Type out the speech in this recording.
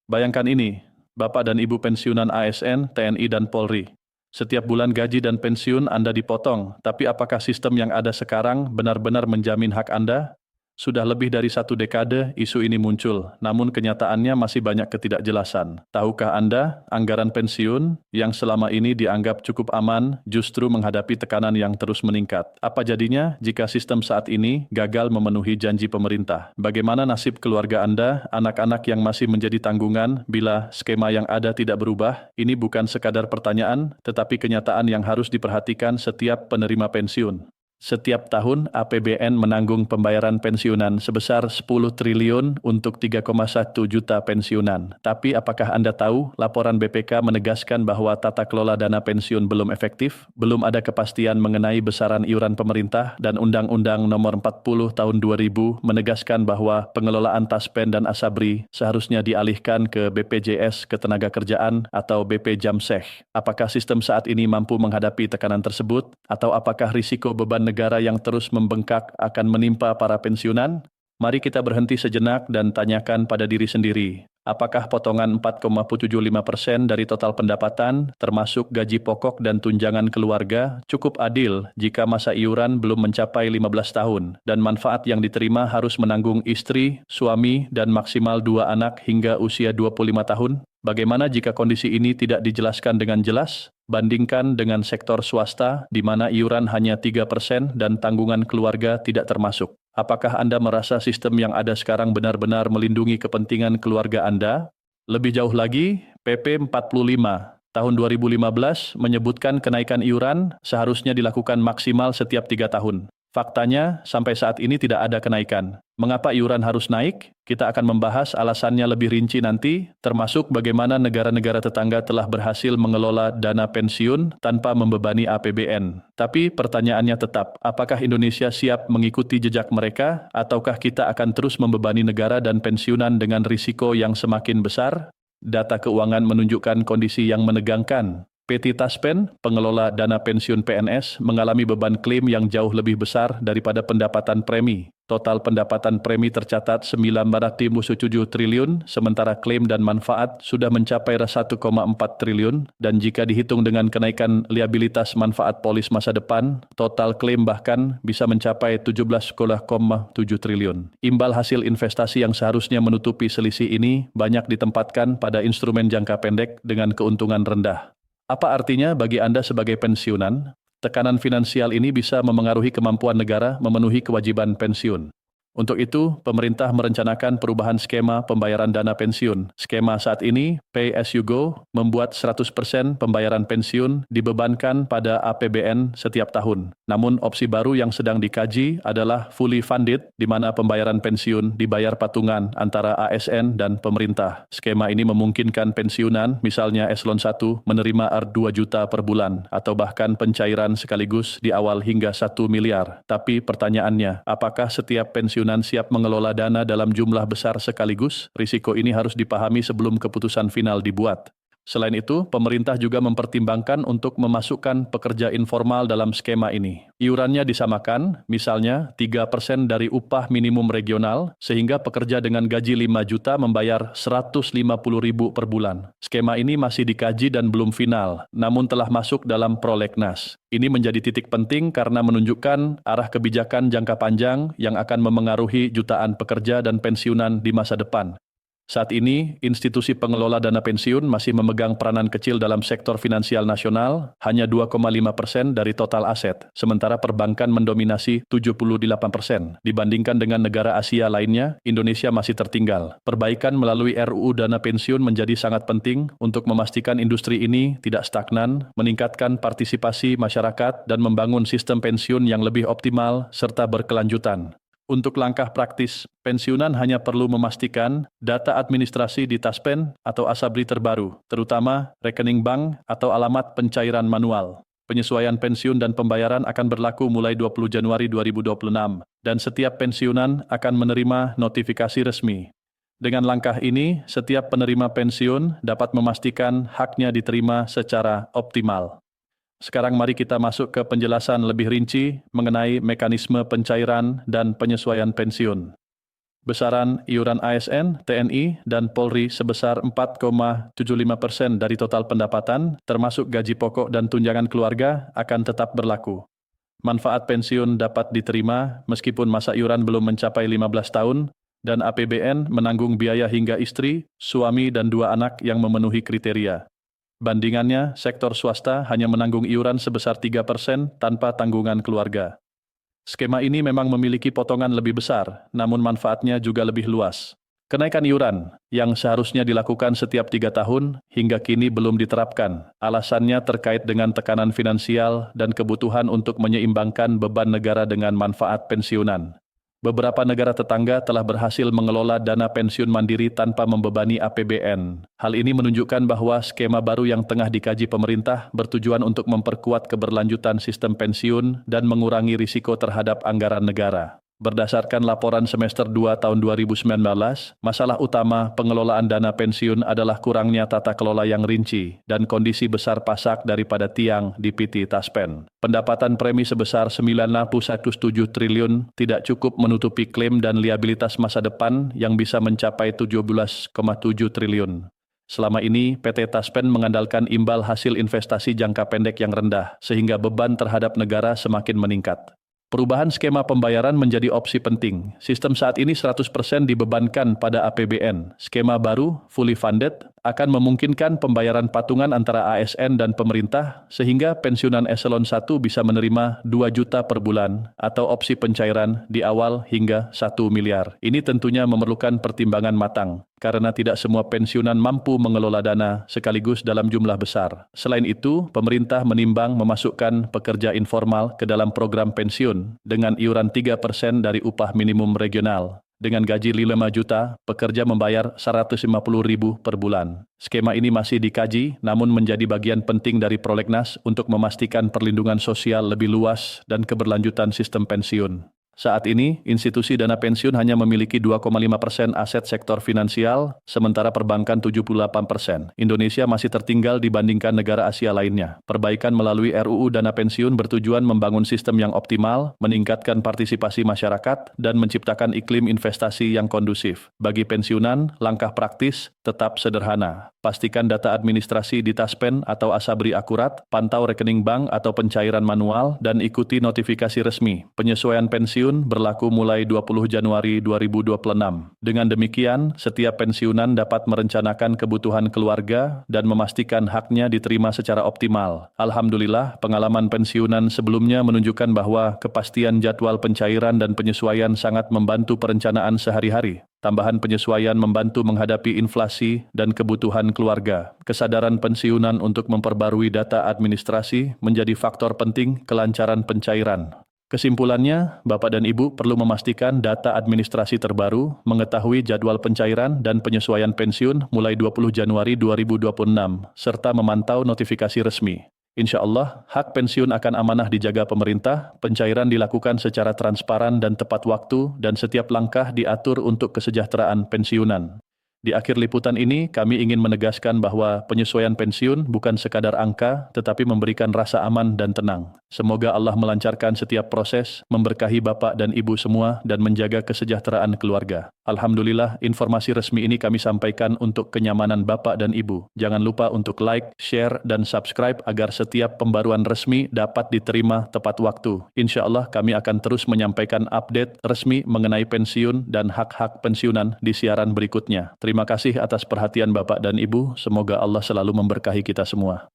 Bayangkan ini, Bapak dan Ibu pensiunan ASN, TNI, dan Polri. Setiap bulan gaji dan pensiun Anda dipotong, tapi apakah sistem yang ada sekarang benar-benar menjamin hak Anda? Sudah lebih dari 1 dekade isu ini muncul, namun kenyataannya masih banyak ketidakjelasan. Tahukah Anda, anggaran pensiun yang selama ini dianggap cukup aman justru menghadapi tekanan yang terus meningkat. Apa jadinya jika sistem saat ini gagal memenuhi janji pemerintah? Bagaimana nasib keluarga Anda, anak-anak yang masih menjadi tanggungan bila skema yang ada tidak berubah? Ini bukan sekadar pertanyaan, tetapi kenyataan yang harus diperhatikan setiap penerima pensiun. Setiap tahun APBN menanggung pembayaran pensiunan sebesar 10 triliun untuk 3,1 juta pensiunan. Tapi apakah Anda tahu laporan BPK menegaskan bahwa tata kelola dana pensiun belum efektif, belum ada kepastian mengenai besaran iuran pemerintah, dan Undang-Undang Nomor 40 Tahun 2000 menegaskan bahwa pengelolaan Taspen dan Asabri seharusnya dialihkan ke BPJS Ketenagakerjaan atau BP Jamseh. Apakah sistem saat ini mampu menghadapi tekanan tersebut, atau apakah risiko beban negara yang terus membengkak akan menimpa para pensiunan? Mari kita berhenti sejenak dan tanyakan pada diri sendiri, apakah potongan 4,75% dari total pendapatan, termasuk gaji pokok dan tunjangan keluarga, cukup adil jika masa iuran belum mencapai 15 tahun, dan manfaat yang diterima harus menanggung istri, suami, dan maksimal 2 anak hingga usia 25 tahun? Bagaimana jika kondisi ini tidak dijelaskan dengan jelas? Bandingkan dengan sektor swasta, di mana iuran hanya 3% dan tanggungan keluarga tidak termasuk. Apakah Anda merasa sistem yang ada sekarang benar-benar melindungi kepentingan keluarga Anda? Lebih jauh lagi, PP 45 tahun 2015 menyebutkan kenaikan iuran seharusnya dilakukan maksimal setiap 3 tahun. Faktanya, sampai saat ini tidak ada kenaikan. Mengapa iuran harus naik? Kita akan membahas alasannya lebih rinci nanti, termasuk bagaimana negara-negara tetangga telah berhasil mengelola dana pensiun tanpa membebani APBN. Tapi pertanyaannya tetap, apakah Indonesia siap mengikuti jejak mereka, ataukah kita akan terus membebani negara dan pensiunan dengan risiko yang semakin besar? Data keuangan menunjukkan kondisi yang menegangkan. PT Taspen, pengelola dana pensiun PNS, mengalami beban klaim yang jauh lebih besar daripada pendapatan premi. Total pendapatan premi tercatat 907 triliun, sementara klaim dan manfaat sudah mencapai 1,4 triliun, dan jika dihitung dengan kenaikan liabilitas manfaat polis masa depan, total klaim bahkan bisa mencapai 17,7 triliun. Imbal hasil investasi yang seharusnya menutupi selisih ini banyak ditempatkan pada instrumen jangka pendek dengan keuntungan rendah. Apa artinya bagi Anda sebagai pensiunan? Tekanan finansial ini bisa memengaruhi kemampuan negara memenuhi kewajiban pensiun. Untuk itu, pemerintah merencanakan perubahan skema pembayaran dana pensiun. Skema saat ini, Pay As You Go, membuat 100% pembayaran pensiun dibebankan pada APBN setiap tahun. Namun, opsi baru yang sedang dikaji adalah fully funded, di mana pembayaran pensiun dibayar patungan antara ASN dan pemerintah. Skema ini memungkinkan pensiunan, misalnya Eselon 1, menerima 2 juta per bulan, atau bahkan pencairan sekaligus di awal hingga 1 miliar. Tapi pertanyaannya, apakah setiap pensiunan siap mengelola dana dalam jumlah besar sekaligus? Risiko ini harus dipahami sebelum keputusan final dibuat. Selain itu, pemerintah juga mempertimbangkan untuk memasukkan pekerja informal dalam skema ini. Iurannya disamakan, misalnya 3% dari upah minimum regional, sehingga pekerja dengan gaji 5 juta membayar 150.000 per bulan. Skema ini masih dikaji dan belum final, namun telah masuk dalam prolegnas. Ini menjadi titik penting karena menunjukkan arah kebijakan jangka panjang yang akan memengaruhi jutaan pekerja dan pensiunan di masa depan. Saat ini, institusi pengelola dana pensiun masih memegang peranan kecil dalam sektor finansial nasional, hanya 2,5% dari total aset, sementara perbankan mendominasi 78%. Dibandingkan dengan negara Asia lainnya, Indonesia masih tertinggal. Perbaikan melalui RUU Dana Pensiun menjadi sangat penting untuk memastikan industri ini tidak stagnan, meningkatkan partisipasi masyarakat, dan membangun sistem pensiun yang lebih optimal serta berkelanjutan. Untuk langkah praktis, pensiunan hanya perlu memastikan data administrasi di Taspen atau Asabri terbaru, terutama rekening bank atau alamat pencairan manual. Penyesuaian pensiun dan pembayaran akan berlaku mulai 20 Januari 2026, dan setiap pensiunan akan menerima notifikasi resmi. Dengan langkah ini, setiap penerima pensiun dapat memastikan haknya diterima secara optimal. Sekarang mari kita masuk ke penjelasan lebih rinci mengenai mekanisme pencairan dan penyesuaian pensiun. Besaran iuran ASN, TNI, dan Polri sebesar 4,75% dari total pendapatan, termasuk gaji pokok dan tunjangan keluarga, akan tetap berlaku. Manfaat pensiun dapat diterima meskipun masa iuran belum mencapai 15 tahun, dan APBN menanggung biaya hingga istri, suami, dan 2 anak yang memenuhi kriteria. Bandingannya, sektor swasta hanya menanggung iuran sebesar 3% tanpa tanggungan keluarga. Skema ini memang memiliki potongan lebih besar, namun manfaatnya juga lebih luas. Kenaikan iuran, yang seharusnya dilakukan setiap 3 tahun, hingga kini belum diterapkan. Alasannya terkait dengan tekanan finansial dan kebutuhan untuk menyeimbangkan beban negara dengan manfaat pensiunan. Beberapa negara tetangga telah berhasil mengelola dana pensiun mandiri tanpa membebani APBN. Hal ini menunjukkan bahwa skema baru yang tengah dikaji pemerintah bertujuan untuk memperkuat keberlanjutan sistem pensiun dan mengurangi risiko terhadap anggaran negara. Berdasarkan laporan semester 2 tahun 2019, masalah utama pengelolaan dana pensiun adalah kurangnya tata kelola yang rinci dan kondisi besar pasak daripada tiang di PT Taspen. Pendapatan premi sebesar 9,17 triliun tidak cukup menutupi klaim dan liabilitas masa depan yang bisa mencapai 17,7 triliun. Selama ini, PT Taspen mengandalkan imbal hasil investasi jangka pendek yang rendah, sehingga beban terhadap negara semakin meningkat. Perubahan skema pembayaran menjadi opsi penting. Sistem saat ini 100% dibebankan pada APBN. Skema baru, fully funded, akan memungkinkan pembayaran patungan antara ASN dan pemerintah, sehingga pensiunan eselon 1 bisa menerima 2 juta per bulan, atau opsi pencairan di awal hingga 1 miliar. Ini tentunya memerlukan pertimbangan matang, karena tidak semua pensiunan mampu mengelola dana sekaligus dalam jumlah besar. Selain itu, pemerintah menimbang memasukkan pekerja informal ke dalam program pensiun dengan iuran 3% dari upah minimum regional. Dengan gaji 5 juta, pekerja membayar 150 ribu per bulan. Skema ini masih dikaji, namun menjadi bagian penting dari prolegnas untuk memastikan perlindungan sosial lebih luas dan keberlanjutan sistem pensiun. Saat ini, institusi dana pensiun hanya memiliki 2,5% aset sektor finansial, sementara perbankan 78%. Indonesia masih tertinggal dibandingkan negara Asia lainnya. Perbaikan melalui RUU Dana Pensiun bertujuan membangun sistem yang optimal, meningkatkan partisipasi masyarakat, dan menciptakan iklim investasi yang kondusif. Bagi pensiunan, langkah praktis tetap sederhana. Pastikan data administrasi di Taspen atau Asabri akurat, pantau rekening bank atau pencairan manual, dan ikuti notifikasi resmi. Penyesuaian pensiun berlaku mulai 20 Januari 2026. Dengan demikian, setiap pensiunan dapat merencanakan kebutuhan keluarga dan memastikan haknya diterima secara optimal. Alhamdulillah, pengalaman pensiunan sebelumnya menunjukkan bahwa kepastian jadwal pencairan dan penyesuaian sangat membantu perencanaan sehari-hari. Tambahan penyesuaian membantu menghadapi inflasi dan kebutuhan keluarga. Kesadaran pensiunan untuk memperbarui data administrasi menjadi faktor penting kelancaran pencairan. Kesimpulannya, Bapak dan Ibu perlu memastikan data administrasi terbaru, mengetahui jadwal pencairan dan penyesuaian pensiun mulai 20 Januari 2026, serta memantau notifikasi resmi. Insya Allah, hak pensiun akan amanah dijaga pemerintah, pencairan dilakukan secara transparan dan tepat waktu, dan setiap langkah diatur untuk kesejahteraan pensiunan. Di akhir liputan ini, kami ingin menegaskan bahwa penyesuaian pensiun bukan sekadar angka, tetapi memberikan rasa aman dan tenang. Semoga Allah melancarkan setiap proses, memberkahi Bapak dan Ibu semua, dan menjaga kesejahteraan keluarga. Alhamdulillah, informasi resmi ini kami sampaikan untuk kenyamanan Bapak dan Ibu. Jangan lupa untuk like, share, dan subscribe agar setiap pembaruan resmi dapat diterima tepat waktu. Insya Allah, kami akan terus menyampaikan update resmi mengenai pensiun dan hak-hak pensiunan di siaran berikutnya. Terima kasih atas perhatian Bapak dan Ibu, semoga Allah selalu memberkahi kita semua.